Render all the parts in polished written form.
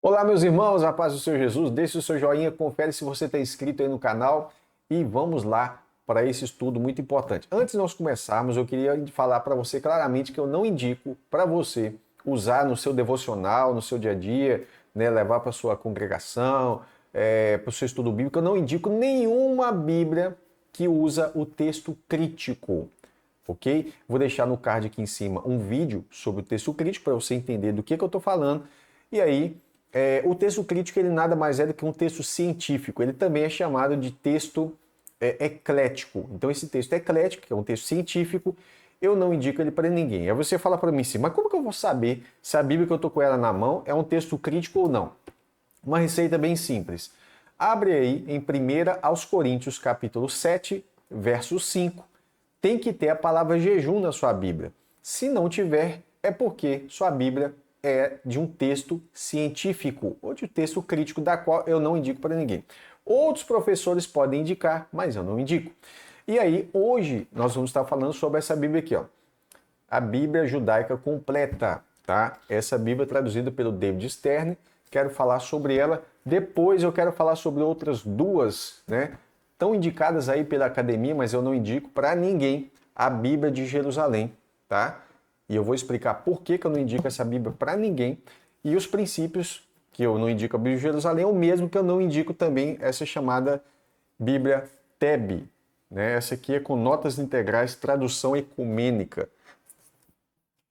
Olá, meus irmãos, a paz do Senhor Jesus, deixe o seu joinha, confere se você está inscrito aí no canal e vamos lá para esse estudo muito importante. Antes de nós começarmos, eu queria falar para você claramente que eu não indico para você usar no seu devocional, no seu dia a dia, né, levar para sua congregação, para o seu estudo bíblico. Eu não indico nenhuma Bíblia que usa o texto crítico. Ok? Vou deixar no card aqui em cima um vídeo sobre o texto crítico para você entender do que eu estou falando. E aí, o texto crítico ele nada mais é do que um texto científico. Ele também é chamado de texto eclético. Então, esse texto eclético, que é um texto científico, eu não indico ele para ninguém. Aí você fala para mim assim, mas como que eu vou saber se a Bíblia que eu estou com ela na mão é um texto crítico ou não? Uma receita bem simples. Abre aí em 1 aos Coríntios, capítulo 7, verso 5. Tem que ter a palavra jejum na sua Bíblia. Se não tiver, é porque sua Bíblia é de um texto científico ou de um texto crítico, da qual eu não indico para ninguém. Outros professores podem indicar, mas eu não indico. E aí, hoje, nós vamos estar falando sobre essa Bíblia aqui, ó. A Bíblia Judaica Completa, tá? Essa Bíblia é traduzida pelo David Stern. Quero falar sobre ela. Depois eu quero falar sobre outras duas, né? Tão indicadas aí pela academia, mas eu não indico para ninguém a Bíblia de Jerusalém, tá? E eu vou explicar por que eu não indico essa Bíblia para ninguém e os princípios que eu não indico a Bíblia de Jerusalém, é o mesmo que eu não indico também essa chamada Bíblia TEB, né? Essa aqui é com notas integrais, tradução ecumênica.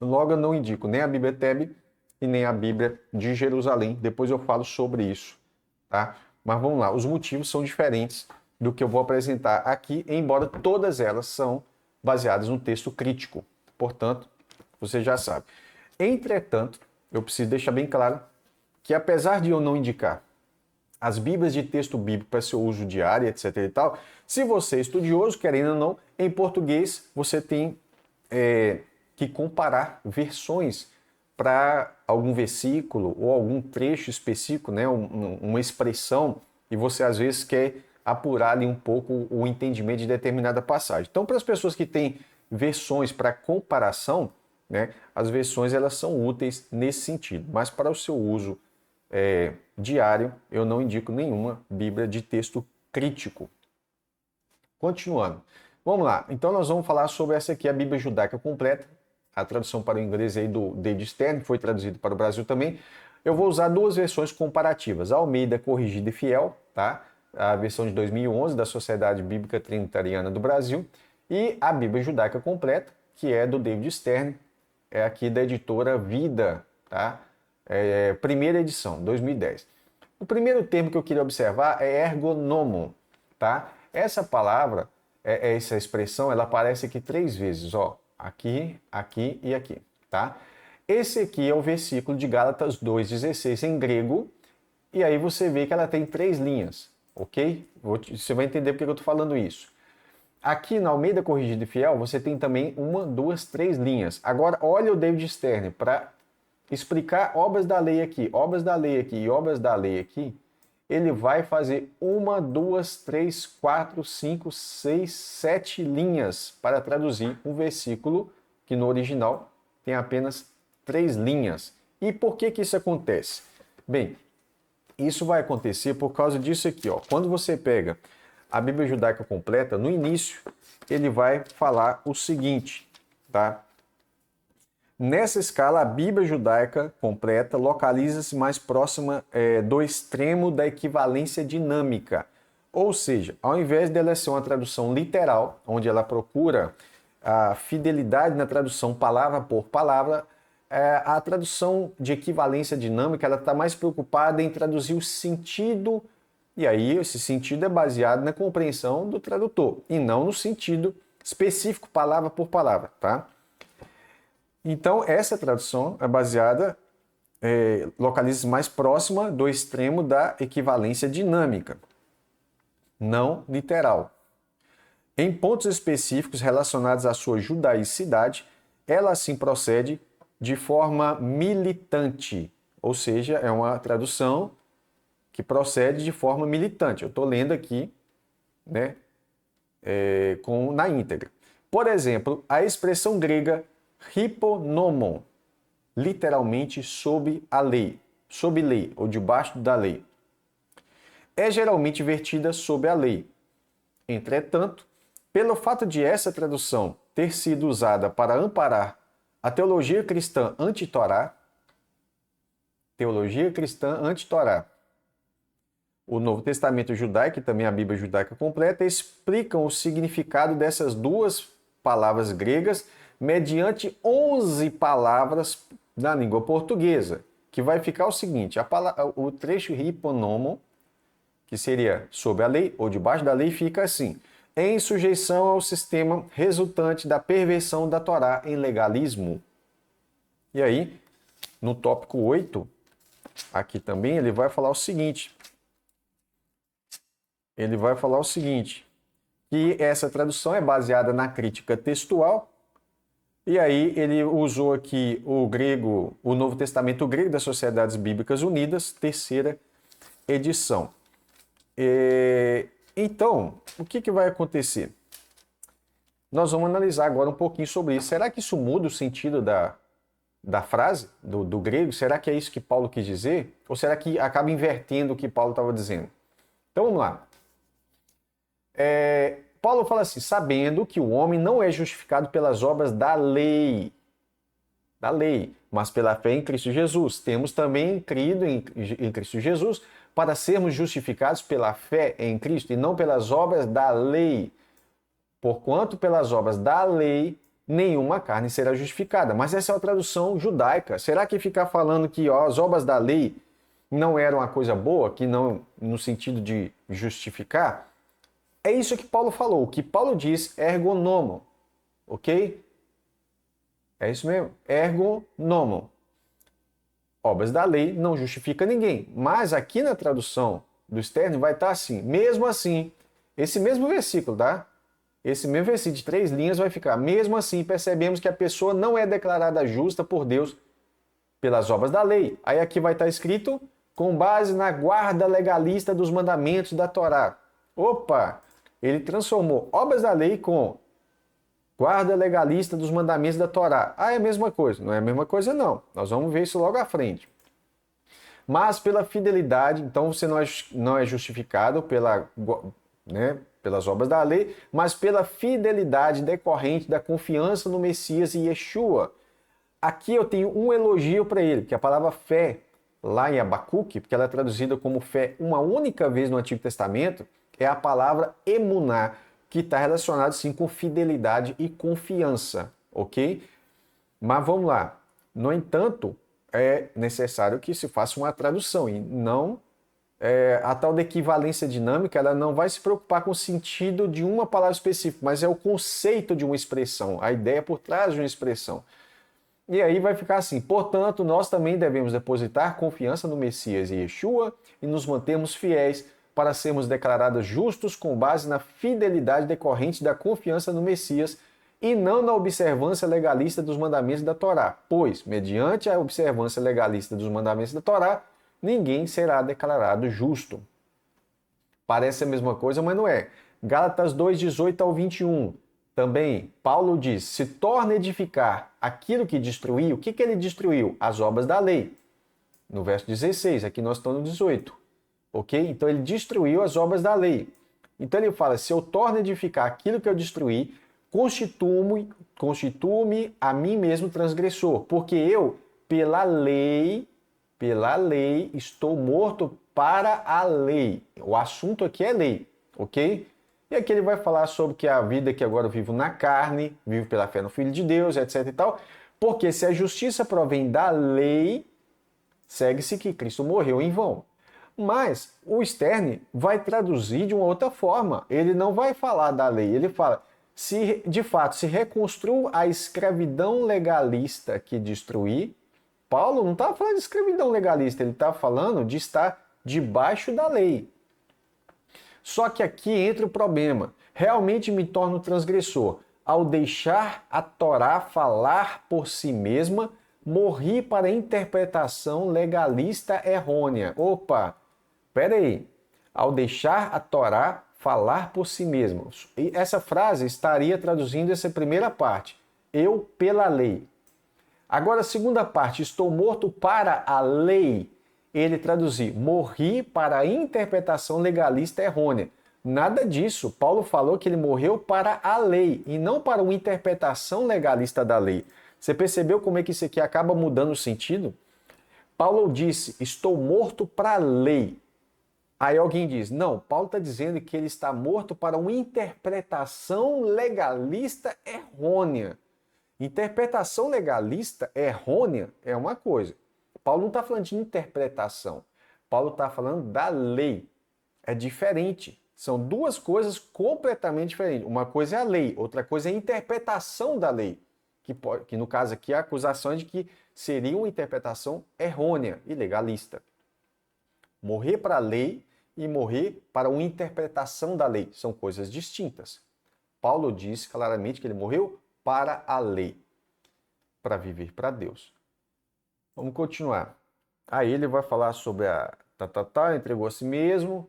Logo, eu não indico nem a Bíblia TEB e nem a Bíblia de Jerusalém. Depois eu falo sobre isso, tá? Mas vamos lá, os motivos são diferentes do que eu vou apresentar aqui, embora todas elas são baseadas no texto crítico. Portanto, você já sabe. Entretanto, eu preciso deixar bem claro que apesar de eu não indicar as Bíblias de texto bíblico para seu uso diário, etc e tal, se você é estudioso, querendo ou não, em português você tem que comparar versões para algum versículo ou algum trecho específico, né, uma expressão, e você às vezes quer apurar ali um pouco o entendimento de determinada passagem. Então, para as pessoas que têm versões para comparação, né, as versões elas são úteis nesse sentido, mas para o seu uso diário, eu não indico nenhuma Bíblia de texto crítico. Continuando. Vamos lá. Então nós vamos falar sobre essa aqui, a Bíblia Judaica Completa, a tradução para o inglês aí do David Stern, que foi traduzido para o Brasil também. Eu vou usar duas versões comparativas, a Almeida Corrigida e Fiel, tá? A versão de 2011 da Sociedade Bíblica Trinitariana do Brasil, e a Bíblia Judaica Completa, que é do David Stern, é aqui da editora Vida, tá? Primeira edição, 2010. O primeiro termo que eu queria observar é ergonomo, tá? Essa palavra, essa expressão, ela aparece aqui 3 vezes, ó. Aqui, aqui e aqui, tá? Esse aqui é o versículo de Gálatas 2,16 em grego, e aí você vê que ela tem 3 linhas, ok? Você vai entender porque eu estou falando isso. Aqui na Almeida Corrigida e Fiel, você tem também 1, 2, 3 linhas. Agora, olha o David Stern, para explicar obras da lei aqui, obras da lei aqui e obras da lei aqui, ele vai fazer 1, 2, 3, 4, 5, 6, 7 linhas para traduzir um versículo que no original tem apenas 3 linhas. E por que isso acontece? Bem, isso vai acontecer por causa disso aqui, ó. Quando você pega a Bíblia Judaica Completa, no início ele vai falar o seguinte, tá? Nessa escala, a Bíblia Judaica Completa localiza-se mais próxima do extremo da equivalência dinâmica. Ou seja, ao invés dela ser uma tradução literal, onde ela procura a fidelidade na tradução palavra por palavra, a tradução de equivalência dinâmica ela está mais preocupada em traduzir o sentido, e aí esse sentido é baseado na compreensão do tradutor, e não no sentido específico, palavra por palavra, tá? Então, essa tradução é baseada, localiza-se mais próxima do extremo da equivalência dinâmica, não literal. Em pontos específicos relacionados à sua judaicidade, ela assim procede de forma militante, ou seja, é uma tradução que procede de forma militante. Eu estou lendo aqui, né, na íntegra. Por exemplo, a expressão grega hyponomon, literalmente sob a lei, sob lei ou debaixo da lei, é geralmente vertida sob a lei. Entretanto, pelo fato de essa tradução ter sido usada para amparar a teologia cristã anti-Torá, o Novo Testamento judaico e também a Bíblia judaica completa explicam o significado dessas duas palavras gregas mediante 11 palavras na língua portuguesa, que vai ficar o seguinte: o trecho hiponomo, que seria sob a lei ou debaixo da lei, fica assim: em sujeição ao sistema resultante da perversão da Torá em legalismo. E aí, no tópico 8, aqui também, ele vai falar o seguinte. Que essa tradução é baseada na crítica textual. E aí ele usou aqui o Novo Testamento grego das Sociedades Bíblicas Unidas, terceira edição. Então, o que vai acontecer? Nós vamos analisar agora um pouquinho sobre isso. Será que isso muda o sentido da frase, do grego? Será que é isso que Paulo quis dizer? Ou será que acaba invertendo o que Paulo estava dizendo? Então vamos lá. Paulo fala assim: sabendo que o homem não é justificado pelas obras da lei, mas pela fé em Cristo Jesus. Temos também crido em Cristo Jesus para sermos justificados pela fé em Cristo e não pelas obras da lei. Porquanto pelas obras da lei nenhuma carne será justificada. Mas essa é a tradução judaica. Será que ficar falando que as obras da lei não eram uma coisa boa, que não no sentido de justificar? É isso que Paulo falou. O que Paulo diz, ergo nomo. Ok? É isso mesmo. Ergo nomo. Obras da lei não justifica ninguém. Mas aqui na tradução do Stern vai estar assim. Mesmo assim, esse mesmo versículo, tá? Esse mesmo versículo de 3 linhas vai ficar: mesmo assim, percebemos que a pessoa não é declarada justa por Deus pelas obras da lei. Aí aqui vai estar escrito: com base na guarda legalista dos mandamentos da Torá. Opa! Ele transformou obras da lei com guarda legalista dos mandamentos da Torá. É a mesma coisa? Não é a mesma coisa, não. Nós vamos ver isso logo à frente. Mas pela fidelidade, então você não é justificado pelas obras da lei, mas pela fidelidade decorrente da confiança no Messias e Yeshua. Aqui eu tenho um elogio para ele, porque a palavra fé, lá em Abacuque, porque ela é traduzida como fé uma única vez no Antigo Testamento, é a palavra emuná, que está relacionada sim com fidelidade e confiança, ok? Mas vamos lá. No entanto, é necessário que se faça uma tradução e não a tal da equivalência dinâmica, ela não vai se preocupar com o sentido de uma palavra específica, mas é o conceito de uma expressão, a ideia por trás de uma expressão. E aí vai ficar assim: portanto, nós também devemos depositar confiança no Messias e Yeshua e nos mantermos fiéis para sermos declarados justos com base na fidelidade decorrente da confiança no Messias e não na observância legalista dos mandamentos da Torá. Pois, mediante a observância legalista dos mandamentos da Torá, ninguém será declarado justo. Parece a mesma coisa, mas não é. Gálatas 2, 18 ao 21. Também, Paulo diz: se torna edificar aquilo que destruiu. O que ele destruiu? As obras da lei. No verso 16, aqui nós estamos no 18. Ok? Então ele destruiu as obras da lei. Então ele fala: se eu torno a edificar aquilo que eu destruí, constituo-me a mim mesmo transgressor, porque eu, pela lei, estou morto para a lei. O assunto aqui é lei, ok? E aqui ele vai falar sobre que a vida que agora eu vivo na carne, vivo pela fé no Filho de Deus, etc e tal, porque se a justiça provém da lei, segue-se que Cristo morreu em vão. Mas o Stern vai traduzir de uma outra forma. Ele não vai falar da lei, ele fala: se de fato se reconstrua a escravidão legalista que destruí. Paulo não está falando de escravidão legalista, ele está falando de estar debaixo da lei. Só que aqui entra o problema. Realmente me torno transgressor. Ao deixar a Torá falar por si mesma, morri para a interpretação legalista errônea. Opa, peraí. Ao deixar a Torá falar por si mesma. E essa frase estaria traduzindo essa primeira parte. Eu pela lei. Agora a segunda parte, estou morto para a lei. ele traduzir, morri para a interpretação legalista errônea. Nada disso. Paulo falou que ele morreu para a lei e não para uma interpretação legalista da lei. Você percebeu como é que isso aqui acaba mudando o sentido? Paulo disse, estou morto para a lei. Aí alguém diz, não, Paulo está dizendo que ele está morto para uma interpretação legalista errônea. Interpretação legalista errônea é uma coisa. Paulo não está falando de interpretação. Paulo está falando da lei. É diferente. São duas coisas completamente diferentes. Uma coisa é a lei, outra coisa é a interpretação da lei. Que no caso aqui a acusação é de que seria uma interpretação errônea e legalista. Morrer para a lei e morrer para uma interpretação da lei são coisas distintas. Paulo disse claramente que ele morreu para a lei, para viver para Deus. Vamos continuar. Aí ele vai falar sobre entregou a si mesmo,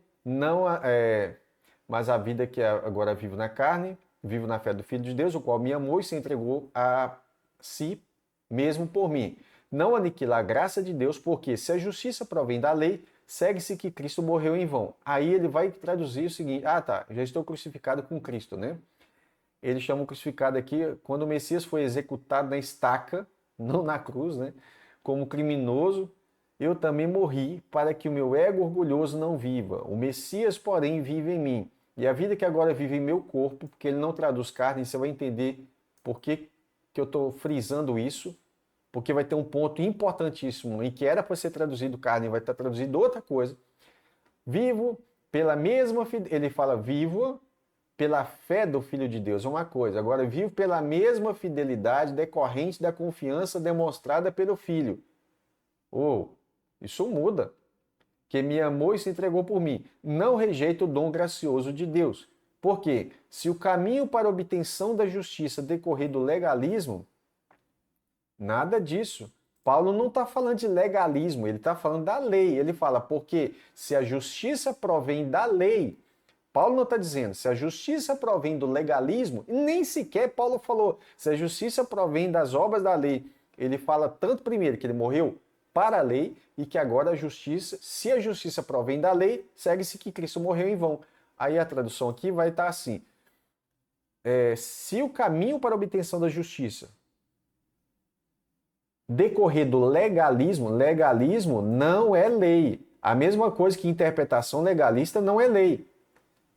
mas a vida que agora vivo na carne, vivo na fé do Filho de Deus, o qual me amou e se entregou a si mesmo por mim. Não aniquilar a graça de Deus, porque se a justiça provém da lei, segue-se que Cristo morreu em vão. Aí ele vai traduzir o seguinte, já estou crucificado com Cristo, né? Ele chama o crucificado aqui, quando o Messias foi executado na estaca, não na cruz, né? Como criminoso, eu também morri para que o meu ego orgulhoso não viva. O Messias, porém, vive em mim. E a vida que agora vive em meu corpo, porque ele não traduz carne, você vai entender por que eu estou frisando isso, porque vai ter um ponto importantíssimo em que era para ser traduzido carne, vai estar traduzido outra coisa. Vivo pela mesma, ele fala vivo pela fé do Filho de Deus, é uma coisa. Agora, vivo pela mesma fidelidade decorrente da confiança demonstrada pelo Filho. Isso muda. Que me amou e se entregou por mim. Não rejeito o dom gracioso de Deus. Porque se o caminho para a obtenção da justiça decorrer do legalismo, nada disso. Paulo não está falando de legalismo, ele está falando da lei. Ele fala, porque se a justiça provém da lei, Paulo não está dizendo, se a justiça provém do legalismo, nem sequer Paulo falou, se a justiça provém das obras da lei. Ele fala tanto primeiro que ele morreu para a lei e que agora a justiça, se a justiça provém da lei, segue-se que Cristo morreu em vão. Aí a tradução aqui vai estar assim, se o caminho para a obtenção da justiça decorrer do legalismo, legalismo não é lei. A mesma coisa que interpretação legalista não é lei.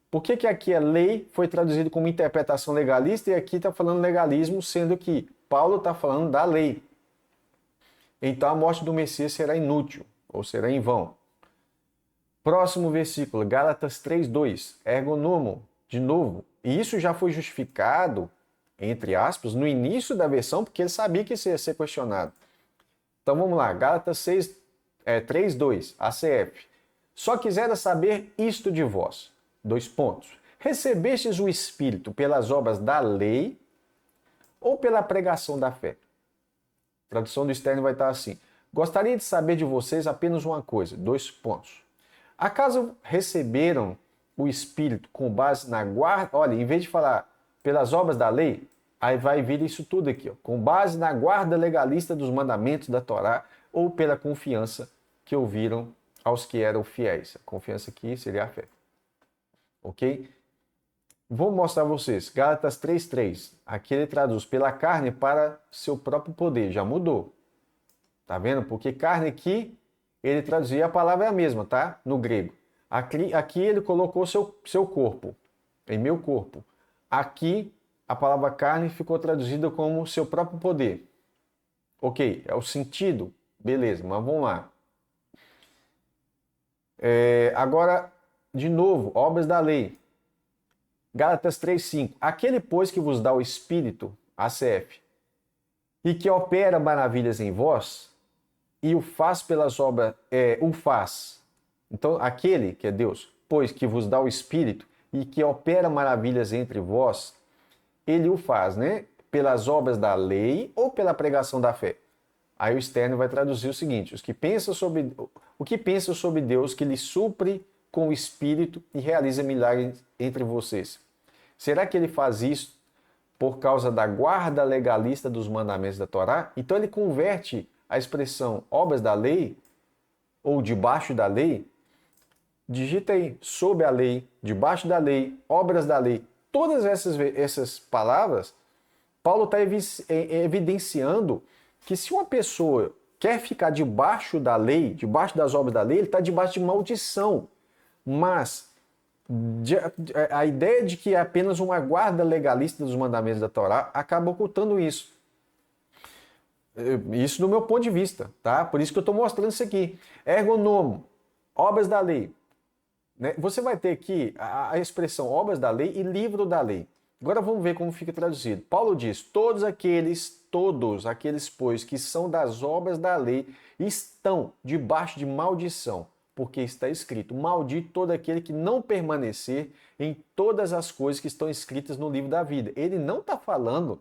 Por que aqui é lei, foi traduzido como interpretação legalista e aqui está falando legalismo, sendo que Paulo está falando da lei. Então a morte do Messias será inútil, ou será em vão. Próximo versículo, Gálatas 3:2, ergo nemo, de novo. E isso já foi justificado, entre aspas, no início da versão, porque ele sabia que isso ia ser questionado. Então vamos lá, Gálatas 3:2, ACF. Só quisera saber isto de vós. 2 pontos. Recebestes o Espírito pelas obras da lei ou pela pregação da fé? A tradução do externo vai estar assim. Gostaria de saber de vocês apenas uma coisa. 2 pontos. Acaso receberam o Espírito com base na guarda... Olha, em vez de falar pelas obras da lei, aí vai vir isso tudo aqui. Com base na guarda legalista dos mandamentos da Torá ou pela confiança que ouviram aos que eram fiéis. A confiança aqui seria a fé. Ok? Vou mostrar a vocês. Gálatas 3:3. Aqui ele traduz pela carne para seu próprio poder. Já mudou. Tá vendo? Porque carne aqui, ele traduzia, a palavra é a mesma, tá? No grego. Aqui ele colocou seu corpo. Em meu corpo. Aqui, a palavra carne ficou traduzida como seu próprio poder. Ok, é o sentido. Beleza, mas vamos lá. Agora, de novo, obras da lei. Gálatas 3:5. Aquele, pois, que vos dá o Espírito, ACF, e que opera maravilhas em vós, e o faz pelas obras, o faz. Então, aquele, que é Deus, pois, que vos dá o Espírito, e que opera maravilhas entre vós, ele o faz, né? Pelas obras da lei ou pela pregação da fé. Aí o externo vai traduzir o seguinte, o que pensam sobre Deus que lhe supre com o Espírito e realiza milagres entre vocês. Será que ele faz isso por causa da guarda legalista dos mandamentos da Torá? Então ele converte a expressão obras da lei ou debaixo da lei, digita aí, sob a lei, debaixo da lei, obras da lei. Todas essas palavras, Paulo está evidenciando que se uma pessoa quer ficar debaixo da lei, debaixo das obras da lei, ele está debaixo de maldição. Mas a ideia de que é apenas uma guarda legalista dos mandamentos da Torá acaba ocultando isso. Isso do meu ponto de vista, tá? Por isso que eu estou mostrando isso aqui. Ergo nomo, obras da lei. Né? Você vai ter aqui a expressão obras da lei e livro da lei. Agora vamos ver como fica traduzido. Paulo diz, todos aqueles, pois, que são das obras da lei, estão debaixo de maldição, porque está escrito, maldito todo aquele que não permanecer em todas as coisas que estão escritas no livro da vida. Ele não está falando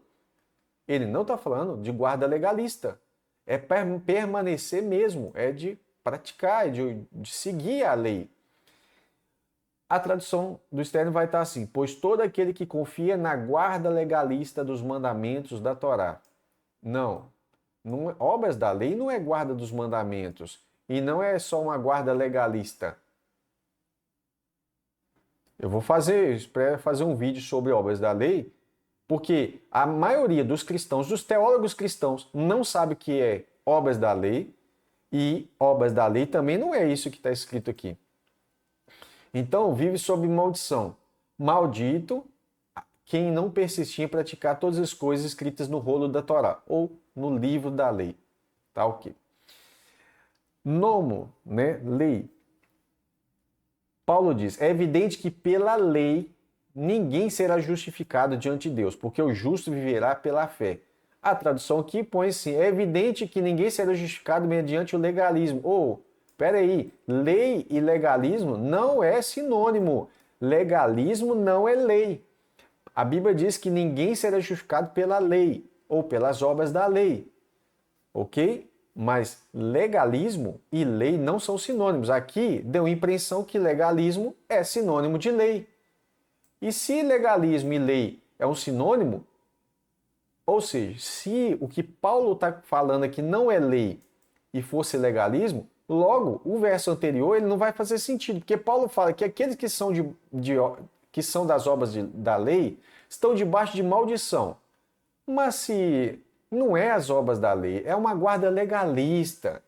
de guarda legalista. É permanecer mesmo, é de praticar, é de seguir a lei. A tradução do externo vai estar assim, pois todo aquele que confia na guarda legalista dos mandamentos da Torá. Não obras da lei não é guarda dos mandamentos, e não é só uma guarda legalista. Eu vou fazer um vídeo sobre obras da lei, porque a maioria dos cristãos, dos teólogos cristãos, não sabe o que é obras da lei, e obras da lei também não é isso que está escrito aqui. Então, vive sob maldição. Maldito quem não persistir em praticar todas as coisas escritas no rolo da Torá, ou no livro da lei. Tá ok. Nomo, né? Lei. Paulo diz, é evidente que pela lei ninguém será justificado diante de Deus, porque o justo viverá pela fé. A tradução aqui põe assim, é evidente que ninguém será justificado mediante o legalismo. Peraí, lei e legalismo não é sinônimo. Legalismo não é lei. A Bíblia diz que ninguém será justificado pela lei ou pelas obras da lei. Ok? Mas legalismo e lei não são sinônimos. Aqui deu a impressão que legalismo é sinônimo de lei. E se legalismo e lei é um sinônimo, ou seja, se o que Paulo está falando aqui não é lei e fosse legalismo, logo, o verso anterior ele não vai fazer sentido, porque Paulo fala que aqueles que são, que são das obras da lei estão debaixo de maldição. Mas se não é as obras da lei, é uma guarda legalista,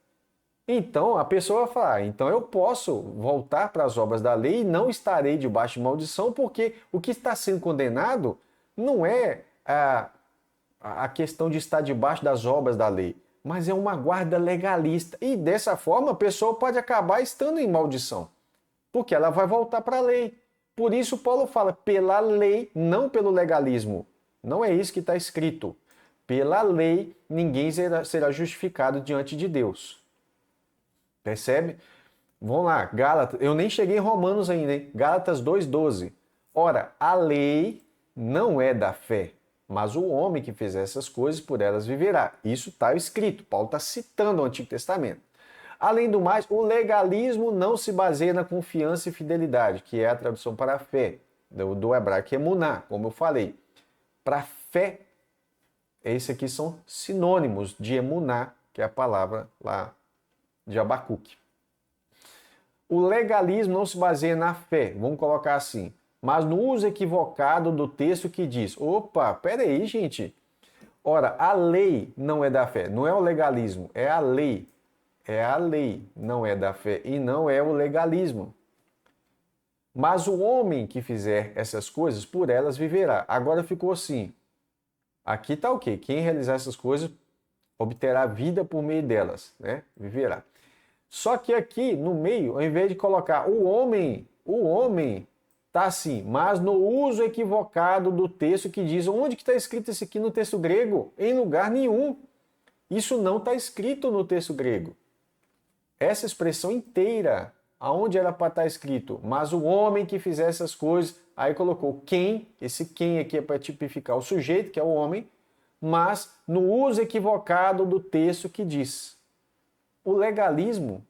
então a pessoa vai falar, então eu posso voltar para as obras da lei e não estarei debaixo de maldição, porque o que está sendo condenado não é a questão de estar debaixo das obras da lei, mas é uma guarda legalista. E dessa forma a pessoa pode acabar estando em maldição, porque ela vai voltar para a lei. Por isso Paulo fala pela lei, não pelo legalismo. Não é isso que está escrito. Pela lei ninguém será justificado diante de Deus. Percebe? Vamos lá, Gálatas. Eu nem cheguei em Romanos ainda, hein? Gálatas 2,12. Ora, a lei não é da fé, mas o homem que fizer essas coisas, por elas viverá. Isso está escrito. Paulo está citando o Antigo Testamento. Além do mais, o legalismo não se baseia na confiança e fidelidade, que é a tradução para a fé, do hebraico emuná, como eu falei. Para fé, esses aqui são sinônimos de emuná, que é a palavra lá de Abacuque. O legalismo não se baseia na fé, vamos colocar assim, mas no uso equivocado do texto que diz, opa, peraí, gente. Ora, a lei não é da fé, não é o legalismo, é a lei. É a lei, não é da fé e não é o legalismo. Mas o homem que fizer essas coisas, por elas viverá. Agora ficou assim. Aqui está o quê? Quem realizar essas coisas obterá vida por meio delas, né? Viverá. Só que aqui no meio, ao invés de colocar o homem está assim, mas no uso equivocado do texto que diz, onde que está escrito isso aqui no texto grego? Em lugar nenhum. Isso não está escrito no texto grego. Essa expressão inteira, aonde era para estar escrito, mas o homem que fizer essas coisas, aí colocou quem, esse quem aqui é para tipificar o sujeito, que é o homem, mas no uso equivocado do texto que diz. O legalismo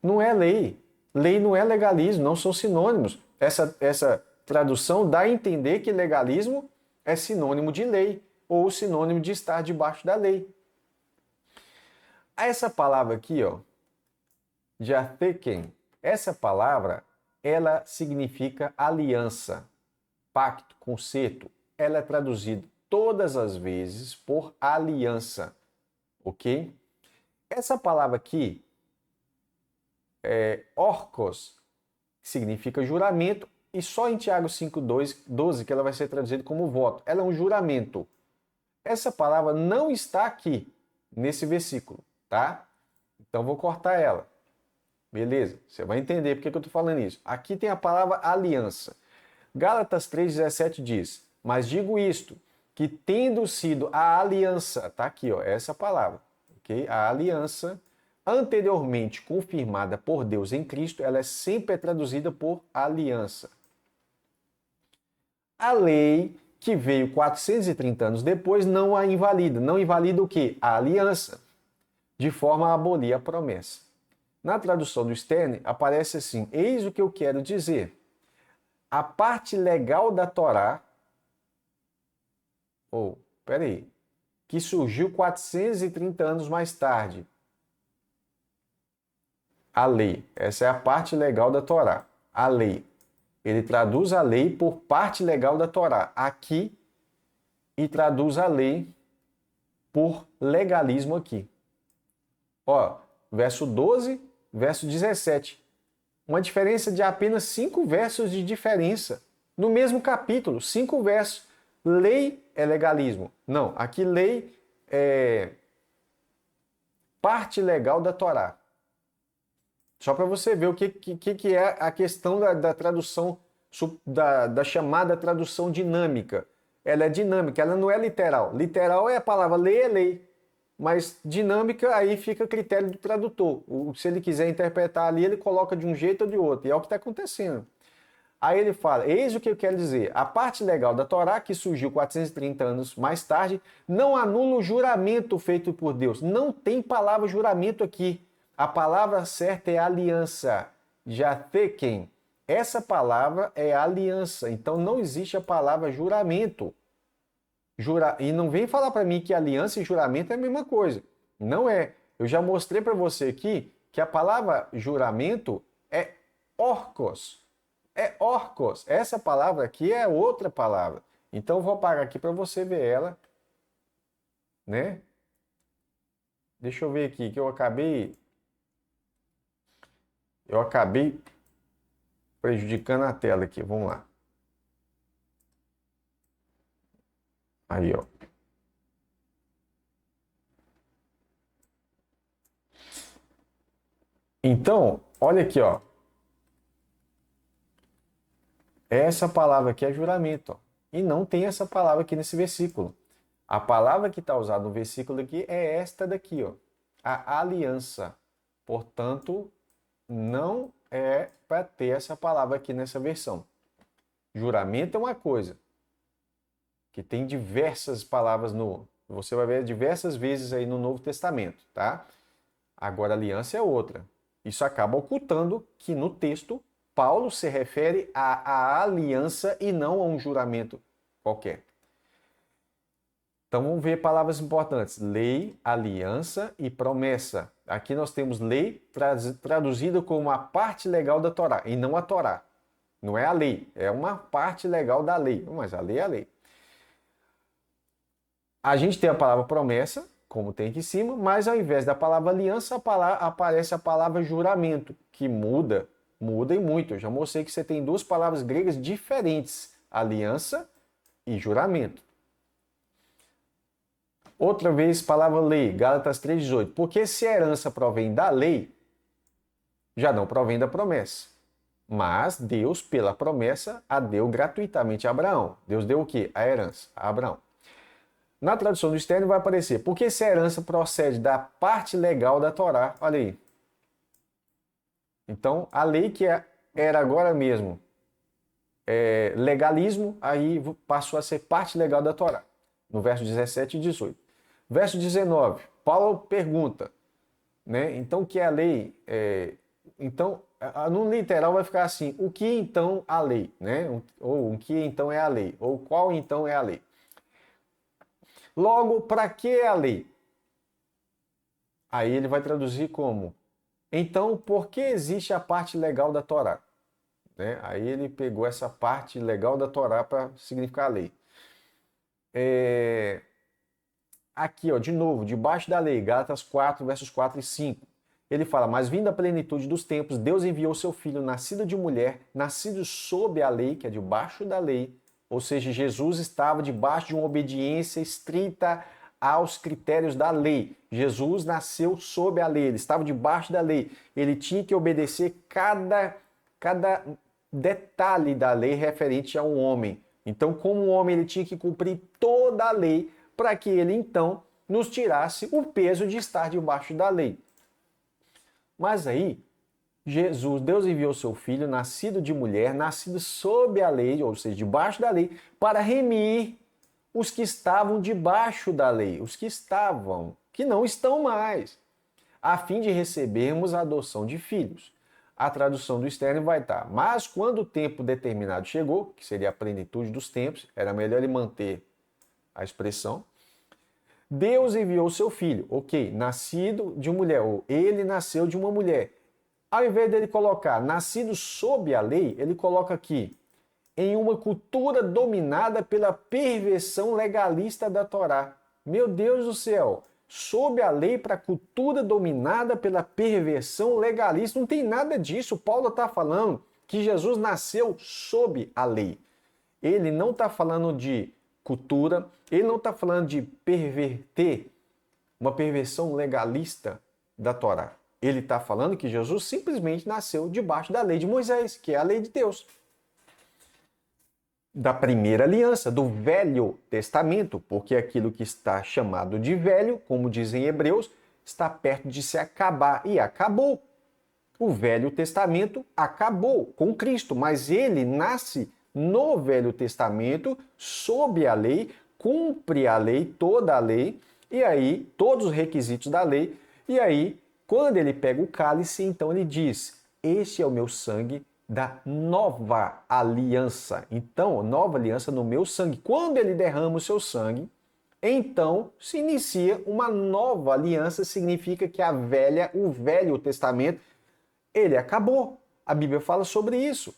não é lei. Lei não é legalismo, não são sinônimos. Essa tradução dá a entender que legalismo é sinônimo de lei, ou sinônimo de estar debaixo da lei. Essa palavra aqui, ó, Diatheken, essa palavra, ela significa aliança, pacto, concerto. Ela é traduzida todas as vezes por aliança, ok? Essa palavra aqui, orkos, significa juramento, e só em Tiago 5:12 que ela vai ser traduzida como voto. Ela é um juramento. Essa palavra não está aqui, nesse versículo, tá? Então vou cortar ela. Beleza? Você vai entender porque que eu estou falando isso. Aqui tem a palavra aliança. Gálatas 3,17 diz: mas digo isto, que tendo sido a aliança, tá aqui, ó, essa palavra, ok? A aliança anteriormente confirmada por Deus em Cristo, ela é sempre traduzida por aliança. A lei que veio 430 anos depois não a invalida. Não invalida o quê? A aliança, de forma a abolir a promessa. Na tradução do Stern, aparece assim: eis o que eu quero dizer. A parte legal da Torá, que surgiu 430 anos mais tarde. A lei, essa é a parte legal da Torá. A lei. Ele traduz a lei por parte legal da Torá. Aqui, e traduz a lei por legalismo aqui. Ó, verso 12, verso 17. Uma diferença de apenas 5 versos de diferença. No mesmo capítulo, 5 versos. Lei é legalismo. Não, aqui lei é parte legal da Torá. Só para você ver o que é a questão da tradução, da chamada tradução dinâmica. Ela é dinâmica, ela não é literal. Literal é a palavra lei é lei. Mas dinâmica aí fica a critério do tradutor. Se ele quiser interpretar ali, ele coloca de um jeito ou de outro. E é o que está acontecendo. Aí ele fala, eis o que eu quero dizer. A parte legal da Torá, que surgiu 430 anos mais tarde, não anula o juramento feito por Deus. Não tem palavra juramento aqui. A palavra certa é aliança. Jatheken. Essa palavra é aliança. Então não existe a palavra juramento. E não vem falar para mim que aliança e juramento é a mesma coisa. Não é. Eu já mostrei para você aqui que a palavra juramento é orkos. É orkos. Essa palavra aqui é outra palavra. Então eu vou apagar aqui para você ver ela, né? Deixa eu ver aqui que eu acabei prejudicando a tela aqui. Vamos lá. Aí, ó. Então, olha aqui, ó. Essa palavra aqui é juramento, ó. E não tem essa palavra aqui nesse versículo. A palavra que está usada no versículo aqui é esta daqui, ó. A aliança. Portanto, não é para ter essa palavra aqui nessa versão. Juramento é uma coisa que tem diversas palavras você vai ver diversas vezes aí no Novo Testamento, tá? Agora aliança é outra. Isso acaba ocultando que no texto Paulo se refere à aliança e não a um juramento qualquer. Então vamos ver palavras importantes: lei, aliança e promessa. Aqui nós temos lei traduzida como a parte legal da Torá e não a Torá. Não é a lei, é uma parte legal da lei, mas a lei é a lei. A gente tem a palavra promessa, como tem aqui em cima, mas ao invés da palavra aliança, aparece a palavra juramento, que muda e muito. Eu já mostrei que você tem duas palavras gregas diferentes, aliança e juramento. Outra vez, palavra lei, Gálatas 3,18. Porque se a herança provém da lei, já não provém da promessa. Mas Deus, pela promessa, a deu gratuitamente a Abraão. Deus deu o quê? A herança a Abraão. Na tradução do externo vai aparecer, porque se a herança procede da parte legal da Torá, olha aí. Então, a lei que era agora mesmo legalismo, aí passou a ser parte legal da Torá, no verso 17 e 18. Verso 19, Paulo pergunta, né? Então, o que é a lei? Então, no literal vai ficar assim, o que então a lei? Né? Ou o que então é a lei? Ou qual então é a lei? Logo, para que a lei? Aí ele vai traduzir como: então, por que existe a parte legal da Torá? Né? Aí ele pegou essa parte legal da Torá para significar a lei. Aqui, ó, de novo, debaixo da lei, Gálatas 4, versos 4 e 5. Ele fala: mas vindo a plenitude dos tempos, Deus enviou seu filho, nascido de mulher, nascido sob a lei, que é debaixo da lei. Ou seja, Jesus estava debaixo de uma obediência estrita aos critérios da lei. Jesus nasceu sob a lei, ele estava debaixo da lei. Ele tinha que obedecer cada detalhe da lei referente a um homem. Então, como homem, ele tinha que cumprir toda a lei para que ele, então, nos tirasse o peso de estar debaixo da lei. Mas aí, Deus enviou seu filho, nascido de mulher, nascido sob a lei, ou seja, debaixo da lei, para remir os que estavam debaixo da lei, os que estavam, que não estão mais, a fim de recebermos a adoção de filhos. A tradução do externo vai estar: mas quando o tempo determinado chegou, que seria a plenitude dos tempos, era melhor ele manter a expressão, Deus enviou seu filho, ok, nascido de mulher, ou ele nasceu de uma mulher. Ao invés dele colocar nascido sob a lei, ele coloca aqui, em uma cultura dominada pela perversão legalista da Torá. Meu Deus do céu! Sob a lei para a cultura dominada pela perversão legalista. Não tem nada disso. Paulo está falando que Jesus nasceu sob a lei. Ele não está falando de cultura, ele não está falando de perverter, uma perversão legalista da Torá. Ele está falando que Jesus simplesmente nasceu debaixo da lei de Moisés, que é a lei de Deus. Da primeira aliança, do Velho Testamento, porque aquilo que está chamado de velho, como dizem Hebreus, está perto de se acabar e acabou. O Velho Testamento acabou com Cristo, mas ele nasce no Velho Testamento, sob a lei, cumpre a lei, toda a lei, e aí, todos os requisitos da lei, e aí, quando ele pega o cálice, então ele diz: este é o meu sangue da nova aliança. Então, nova aliança no meu sangue. Quando ele derrama o seu sangue, então se inicia uma nova aliança, significa que o Velho Testamento, ele acabou. A Bíblia fala sobre isso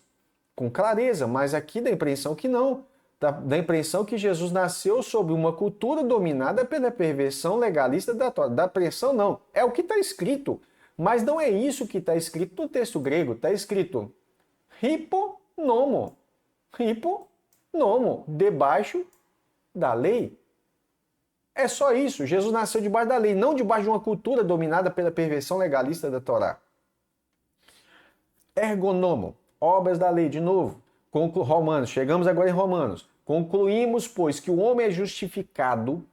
com clareza, mas aqui dá a impressão que não. Dá a impressão que Jesus nasceu sob uma cultura dominada pela perversão legalista da Torá. Dá a impressão não. É o que está escrito. Mas não é isso que está escrito no texto grego. Está escrito hiponomo. Hiponomo. Debaixo da lei. É só isso. Jesus nasceu debaixo da lei, não debaixo de uma cultura dominada pela perversão legalista da Torá. Ergonomo. Obras da lei, de novo. Romanos. Chegamos agora em Romanos. Concluímos, pois, que o homem é justificado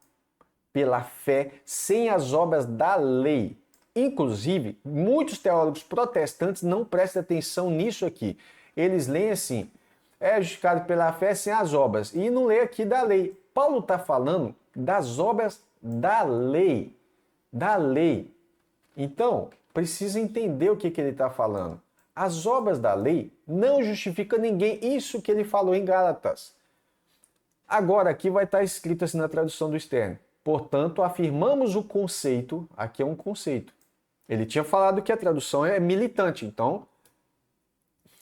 pela fé sem as obras da lei. Inclusive, muitos teólogos protestantes não prestam atenção nisso aqui. Eles leem assim: é justificado pela fé sem as obras. E não lê aqui da lei. Paulo está falando das obras da lei. Da lei. Então, precisa entender o que ele está falando. As obras da lei não justificam ninguém. Isso que ele falou em Gálatas. Agora, aqui vai estar escrito assim na tradução do externo. Portanto, afirmamos o conceito. Aqui é um conceito. Ele tinha falado que a tradução é militante. Então,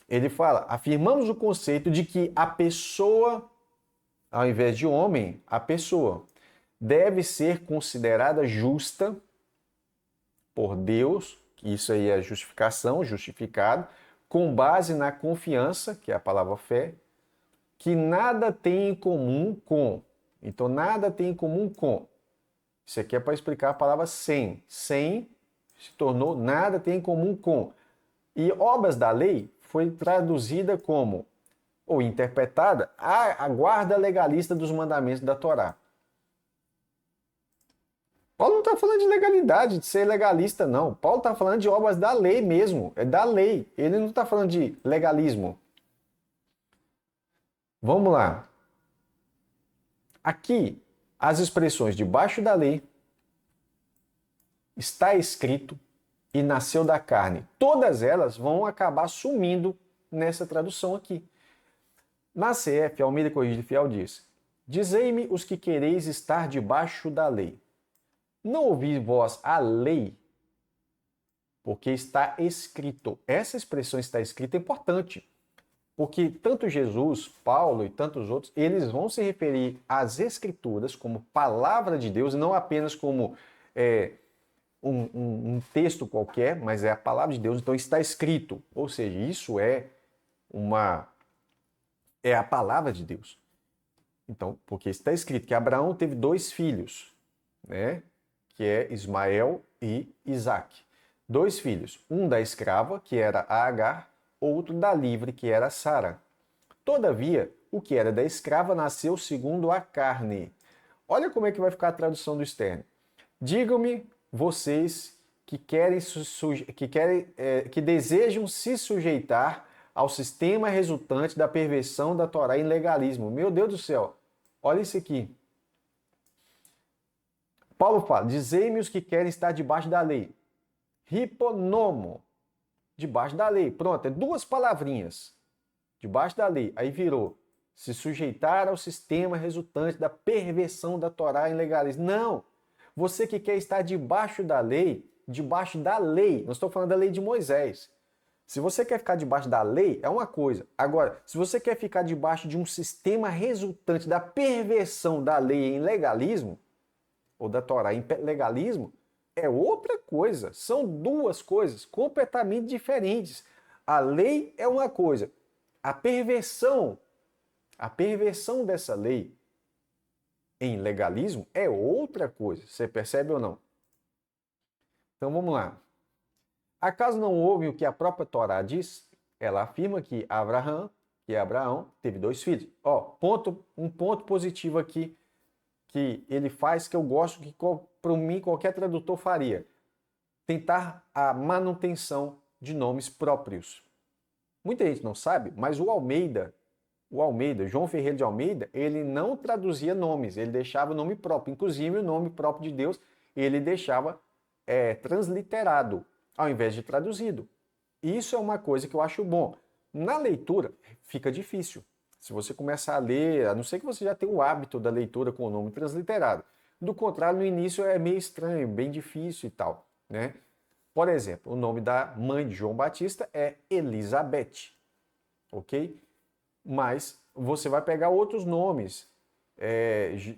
ele fala: afirmamos o conceito de que a pessoa, ao invés de homem, a pessoa deve ser considerada justa por Deus. Isso aí é justificação, justificado, com base na confiança, que é a palavra fé, que nada tem em comum com. Então, nada tem em comum com. Isso aqui é para explicar a palavra sem. Sem se tornou nada tem em comum com. E obras da lei foi traduzida como, ou interpretada, a guarda legalista dos mandamentos da Torá. Paulo não está falando de legalidade, de ser legalista, não. Paulo está falando de obras da lei mesmo. É da lei. Ele não está falando de legalismo. Vamos lá. Aqui, as expressões debaixo da lei, está escrito e nasceu da carne. Todas elas vão acabar sumindo nessa tradução aqui. Na CF, Almeida Corrigida Fiel diz: dizei-me os que quereis estar debaixo da lei. Não ouvi vós a lei Porque está escrito. Essa expressão está escrita é importante. Porque tanto Jesus, Paulo e tantos outros, eles vão se referir às Escrituras como palavra de Deus, e não apenas como um texto qualquer, mas é a palavra de Deus, então está escrito. Ou seja, isso é a palavra de Deus. Então, porque está escrito que Abraão teve 2 filhos, né? Que é Ismael e Isaque. 2 filhos, um da escrava, que era a Agar, outro da livre, que era Sara. Todavia, o que era da escrava nasceu segundo a carne. Olha como é que vai ficar a tradução do Stern. Digam-me vocês que desejam se sujeitar ao sistema resultante da perversão da Torá em legalismo. Meu Deus do céu, olha isso aqui. Paulo fala, dizei-me os que querem estar debaixo da lei. Hiponomo, debaixo da lei. Pronto, é 2 palavrinhas. Debaixo da lei. Aí virou, se sujeitar ao sistema resultante da perversão da Torá em legalismo. Não! Você que quer estar debaixo da lei, não estou falando da lei de Moisés. Se você quer ficar debaixo da lei, é uma coisa. Agora, se você quer ficar debaixo de um sistema resultante da perversão da lei em legalismo, ou da Torá em legalismo, é outra coisa. São 2 coisas completamente diferentes. A lei é uma coisa. A perversão dessa lei em legalismo é outra coisa. Você percebe ou não? Então vamos lá. Acaso não ouvem o que a própria Torá diz? Ela afirma que Abraão teve 2 filhos. Um ponto positivo aqui que ele faz que eu gosto, que para mim qualquer tradutor faria. Tentar a manutenção de nomes próprios. Muita gente não sabe, mas o Almeida, João Ferreira de Almeida, ele não traduzia nomes, ele deixava o nome próprio. Inclusive o nome próprio de Deus, ele deixava transliterado, ao invés de traduzido. Isso é uma coisa que eu acho bom. Na leitura, fica difícil. Se você começar a ler, a não ser que você já tenha o hábito da leitura com o nome transliterado. Do contrário, no início é meio estranho, bem difícil e tal, né? Por exemplo, o nome da mãe de João Batista é Elizabeth, ok? Mas você vai pegar outros nomes.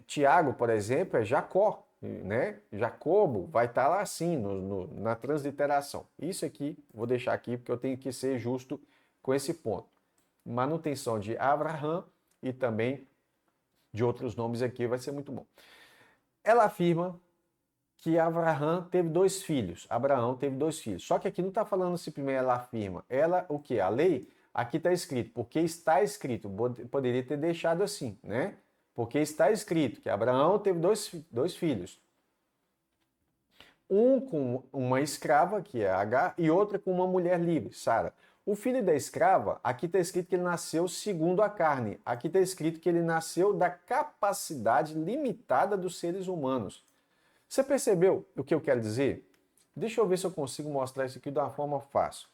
Tiago, por exemplo, é Jacó, né? Jacobo vai estar lá assim, na transliteração. Isso aqui, vou deixar aqui porque eu tenho que ser justo com esse ponto. Manutenção de Abraham e também de outros nomes aqui vai ser muito bom. Ela afirma que Abraão teve 2 filhos. Só que aqui não está falando simplesmente ela afirma. Ela, o que? A lei? Aqui está escrito. Porque está escrito. Poderia ter deixado assim, né? Porque está escrito que Abraão teve 2 filhos. Um com uma escrava, que é Agar, e outra com uma mulher livre, Sara. O filho da escrava, aqui está escrito que ele nasceu segundo a carne. Aqui está escrito que ele nasceu da capacidade limitada dos seres humanos. Você percebeu o que eu quero dizer? Deixa eu ver se eu consigo mostrar isso aqui de uma forma fácil.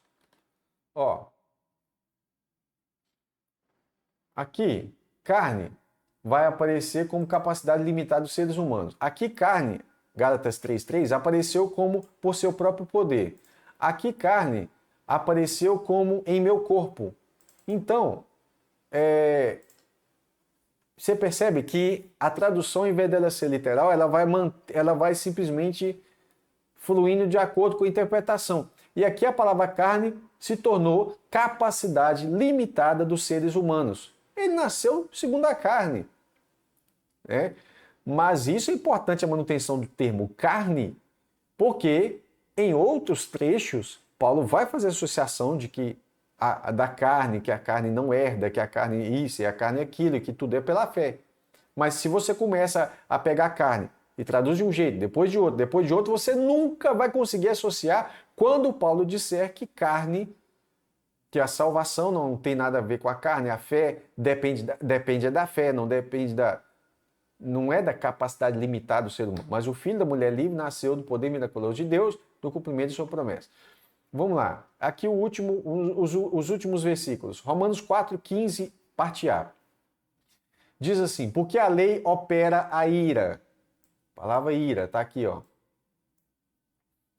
Aqui, carne vai aparecer como capacidade limitada dos seres humanos. Aqui, carne, Gálatas 3:3, apareceu como por seu próprio poder. Aqui, carne, apareceu como em meu corpo. Então, você percebe que a tradução, em vez dela ser literal, ela vai simplesmente fluindo de acordo com a interpretação. E aqui a palavra carne se tornou capacidade limitada dos seres humanos. Ele nasceu segundo a carne. Né? Mas isso é importante, a manutenção do termo carne, porque em outros trechos, Paulo vai fazer associação de que da carne, que a carne não herda, que a carne isso e a carne aquilo, que tudo é pela fé. Mas se você começa a pegar a carne e traduz de um jeito, depois de outro, você nunca vai conseguir associar quando Paulo disser que carne, que a salvação não tem nada a ver com a carne, a fé depende da fé, não é da capacidade limitada do ser humano, mas o filho da mulher livre nasceu do poder miraculoso de Deus, do cumprimento de sua promessa. Vamos lá, aqui os últimos versículos, Romanos 4:15, parte A. Diz assim, porque a lei opera a ira. A palavra ira, tá aqui, ó.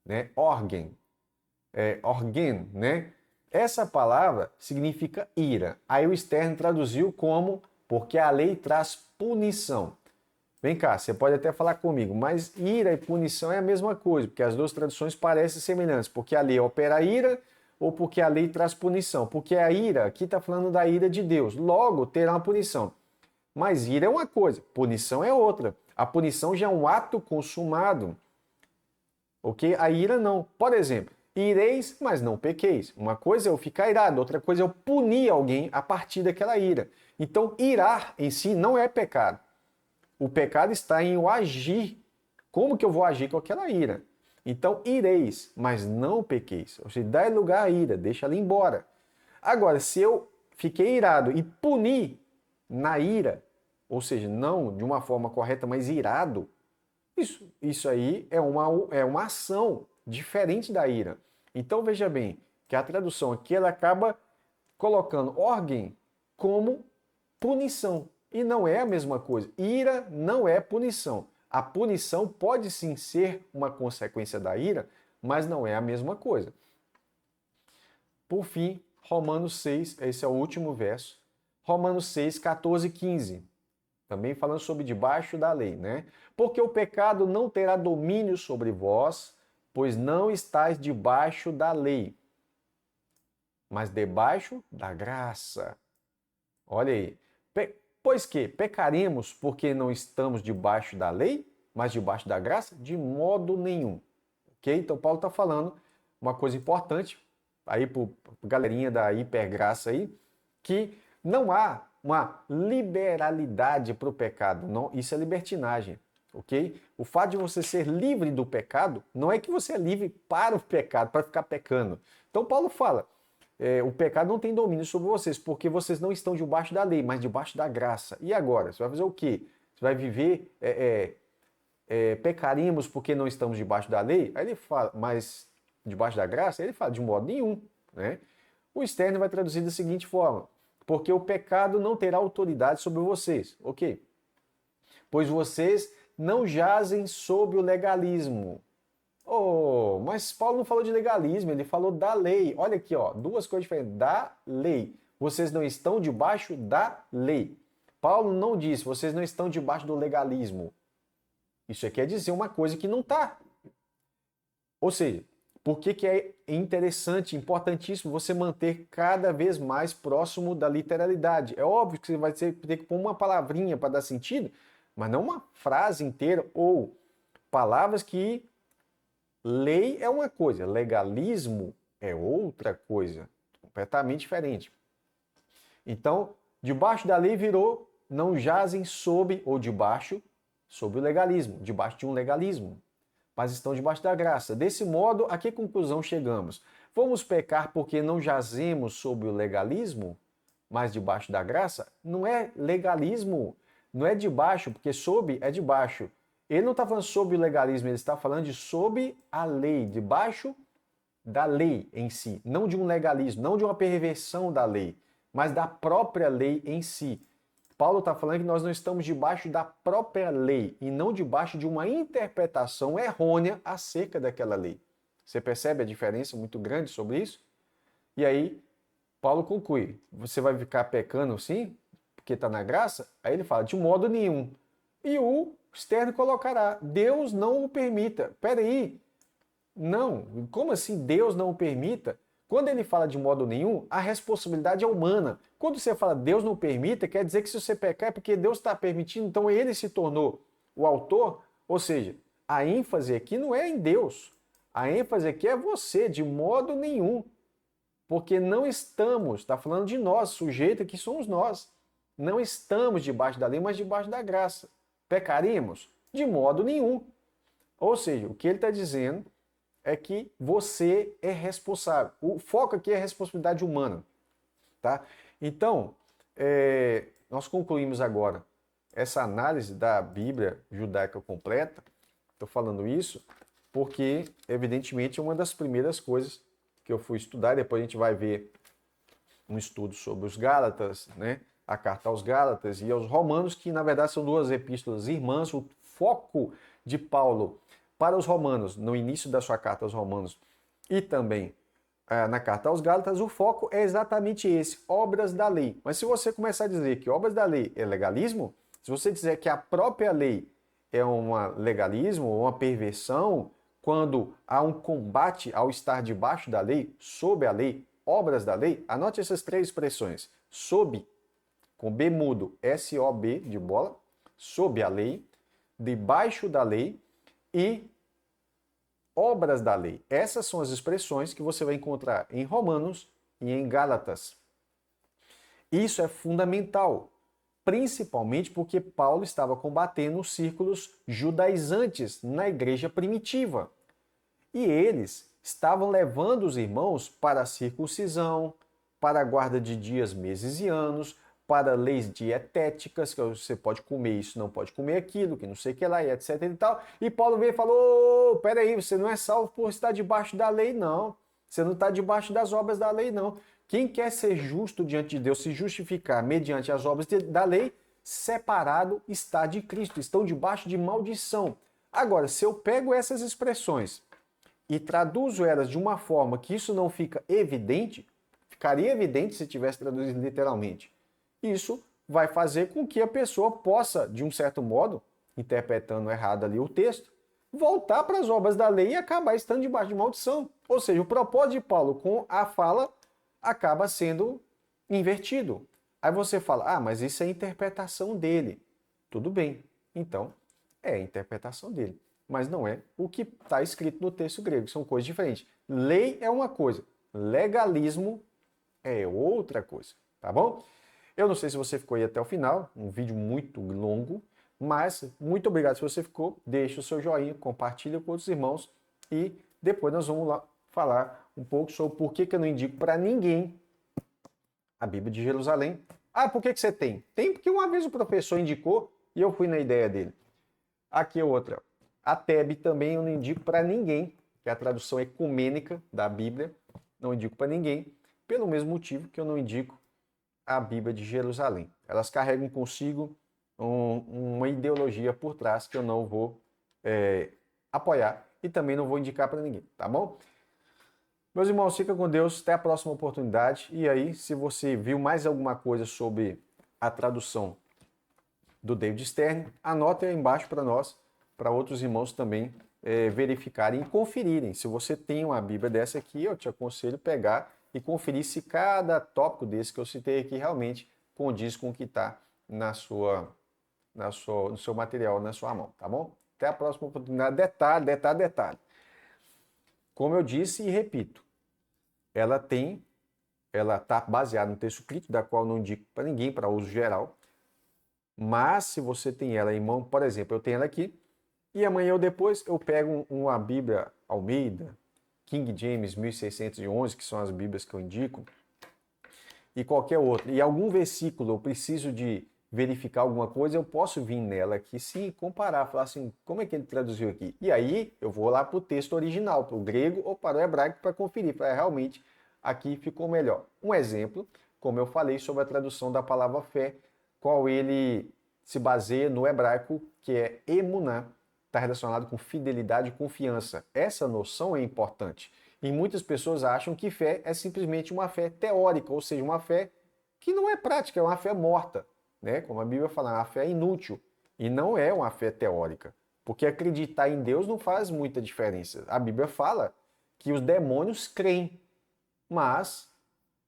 Né? Órgão. orgen, né? Essa palavra significa ira. Aí o Stern traduziu como porque a lei traz punição. Vem cá, você pode até falar comigo, mas ira e punição é a mesma coisa, porque as duas traduções parecem semelhantes, porque a lei opera a ira ou porque a lei traz punição. Porque a ira, aqui está falando da ira de Deus, logo terá uma punição. Mas ira é uma coisa, punição é outra. A punição já é um ato consumado, ok? A ira não. Por exemplo, ireis, mas não pequeis. Uma coisa é eu ficar irado, outra coisa é eu punir alguém a partir daquela ira. Então, irar em si não é pecado. O pecado está em eu agir. Como que eu vou agir com aquela ira? Então, ireis, mas não pequeis. Ou seja, dá lugar à ira, deixa ela embora. Agora, se eu fiquei irado e punir na ira, ou seja, não de uma forma correta, mas irado, isso aí é uma ação diferente da ira. Então, veja bem, que a tradução aqui ela acaba colocando orgen como punição. E não é a mesma coisa. Ira não é punição. A punição pode sim ser uma consequência da ira, mas não é a mesma coisa. Por fim, Romanos 6, esse é o último verso. Romanos 6, 14 e 15. Também falando sobre debaixo da lei, né? Porque o pecado não terá domínio sobre vós, pois não estáis debaixo da lei, mas debaixo da graça. Olha aí. Pois que pecaremos porque não estamos debaixo da lei, mas debaixo da graça? De modo nenhum. Ok? Então Paulo está falando uma coisa importante aí para galerinha da hipergraça aí, que não há uma liberalidade para o pecado. Não, isso é libertinagem. Ok? O fato de você ser livre do pecado não é que você é livre para o pecado, para ficar pecando. Então Paulo fala, o pecado não tem domínio sobre vocês, porque vocês não estão debaixo da lei, mas debaixo da graça. E agora? Você vai fazer o quê? Você vai viver, pecaríamos porque não estamos debaixo da lei? Aí ele fala, mas debaixo da graça? Ele fala, de modo nenhum. Né? O Stern vai traduzir da seguinte forma, porque o pecado não terá autoridade sobre vocês. Ok? Pois vocês não jazem sob o legalismo. Oh, mas Paulo não falou de legalismo, ele falou da lei. Olha aqui, ó, duas coisas diferentes. Da lei. Vocês não estão debaixo da lei. Paulo não disse, vocês não estão debaixo do legalismo. Isso aqui quer dizer uma coisa que não está. Ou seja, por que é interessante, importantíssimo você manter cada vez mais próximo da literalidade? É óbvio que você vai ter que pôr uma palavrinha para dar sentido, mas não uma frase inteira ou palavras que lei é uma coisa, legalismo é outra coisa, completamente diferente. Então, debaixo da lei virou, não jazem sob ou debaixo, sob o legalismo, debaixo de um legalismo, mas estão debaixo da graça. Desse modo, a que conclusão chegamos? Vamos pecar porque não jazemos sob o legalismo, mas debaixo da graça? Não é legalismo, não é debaixo, porque sob é debaixo. Ele não está falando sobre o legalismo, ele está falando de sob a lei, debaixo da lei em si. Não de um legalismo, não de uma perversão da lei, mas da própria lei em si. Paulo está falando que nós não estamos debaixo da própria lei e não debaixo de uma interpretação errônea acerca daquela lei. Você percebe a diferença muito grande sobre isso? E aí, Paulo conclui, você vai ficar pecando sim, porque está na graça? Aí ele fala, de modo nenhum. E o Stern colocará, Deus não o permita. Peraí, não, como assim Deus não o permita? Quando ele fala de modo nenhum, a responsabilidade é humana. Quando você fala Deus não permita, quer dizer que se você pecar é porque Deus está permitindo, então ele se tornou o autor. Ou seja, a ênfase aqui não é em Deus. A ênfase aqui é você, de modo nenhum. Porque não estamos, está falando de nós, sujeito aqui somos nós. Não estamos debaixo da lei, mas debaixo da graça. Pecaríamos? De modo nenhum. Ou seja, o que ele está dizendo é que você é responsável. O foco aqui é a responsabilidade humana. Tá? Então, nós concluímos agora essa análise da Bíblia judaica completa. Estou falando isso porque, evidentemente, é uma das primeiras coisas que eu fui estudar. Depois a gente vai ver um estudo sobre os Gálatas, né? A carta aos Gálatas e aos Romanos, que na verdade são duas epístolas irmãs. O foco de Paulo para os Romanos, no início da sua carta aos Romanos, e também na carta aos Gálatas, o foco é exatamente esse, obras da lei. Mas se você começar a dizer que obras da lei é legalismo, se você dizer que a própria lei é um legalismo ou uma perversão, quando há um combate ao estar debaixo da lei, sob a lei, obras da lei, anote essas três expressões. Sob, com B mudo, S-O-B de bola, sob a lei, debaixo da lei e obras da lei. Essas são as expressões que você vai encontrar em Romanos e em Gálatas. Isso é fundamental, principalmente porque Paulo estava combatendo os círculos judaizantes na igreja primitiva. E eles estavam levando os irmãos para a circuncisão, para a guarda de dias, meses e anos, para leis dietéticas, que você pode comer isso, não pode comer aquilo, que não sei o que lá, e etc e tal. E Paulo veio e falou, peraí, você não é salvo por estar debaixo da lei, não. Você não está debaixo das obras da lei, não. Quem quer ser justo diante de Deus, se justificar mediante as obras da lei, separado está de Cristo, estão debaixo de maldição. Agora, se eu pego essas expressões e traduzo elas de uma forma que isso não fica evidente, ficaria evidente se tivesse traduzido literalmente. Isso vai fazer com que a pessoa possa, de um certo modo, interpretando errado ali o texto, voltar para as obras da lei e acabar estando debaixo de maldição. Ou seja, o propósito de Paulo com a fala acaba sendo invertido. Aí você fala, mas isso é a interpretação dele. Tudo bem, então é a interpretação dele. Mas não é o que está escrito no texto grego, são coisas diferentes. Lei é uma coisa, legalismo é outra coisa, tá bom? Eu não sei se você ficou aí até o final, um vídeo muito longo, mas muito obrigado se você ficou. Deixe o seu joinha, compartilha com outros irmãos e depois nós vamos lá falar um pouco sobre por que eu não indico para ninguém a Bíblia de Jerusalém. Por que você tem? Tem porque uma vez o professor indicou e eu fui na ideia dele. Aqui é outra. A Tebe também eu não indico para ninguém, que é a tradução ecumênica da Bíblia. Não indico para ninguém, pelo mesmo motivo que eu não indico a Bíblia de Jerusalém. Elas carregam consigo uma ideologia por trás que eu não vou apoiar e também não vou indicar para ninguém, tá bom? Meus irmãos, fica com Deus, até a próxima oportunidade. E aí, se você viu mais alguma coisa sobre a tradução do David Stern, anote aí embaixo para nós, para outros irmãos também verificarem e conferirem. Se você tem uma Bíblia dessa aqui, eu te aconselho pegar e conferir se cada tópico desse que eu citei aqui realmente condiz com o que está no seu material, na sua mão, tá bom? Até a próxima oportunidade. Detalhe. Como eu disse e repito, ela está baseada no texto crítico, da qual eu não indico para ninguém, para uso geral. Mas se você tem ela em mão, por exemplo, eu tenho ela aqui, e amanhã ou depois eu pego uma Bíblia Almeida, King James 1611, que são as Bíblias que eu indico, e qualquer outra. E algum versículo eu preciso de verificar alguma coisa, eu posso vir nela aqui sim, comparar, falar assim, como é que ele traduziu aqui? E aí eu vou lá para o texto original, para o grego ou para o hebraico para conferir, para realmente aqui ficou melhor. Um exemplo, como eu falei sobre a tradução da palavra fé, qual ele se baseia no hebraico, que é emuná, está relacionado com fidelidade e confiança. Essa noção é importante. E muitas pessoas acham que fé é simplesmente uma fé teórica, ou seja, uma fé que não é prática, é uma fé morta, né? Como a Bíblia fala, uma fé inútil. E não é uma fé teórica, porque acreditar em Deus não faz muita diferença. A Bíblia fala que os demônios creem, mas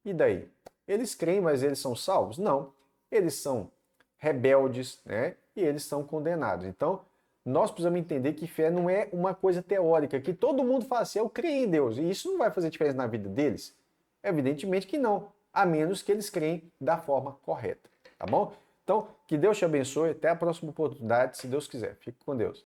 e daí? Eles creem, mas eles são salvos? Não. Eles são rebeldes, né? E eles são condenados. Então, nós precisamos entender que fé não é uma coisa teórica, que todo mundo fala assim, eu creio em Deus, e isso não vai fazer diferença na vida deles? Evidentemente que não, a menos que eles creem da forma correta, tá bom? Então, que Deus te abençoe, até a próxima oportunidade, se Deus quiser. Fique com Deus.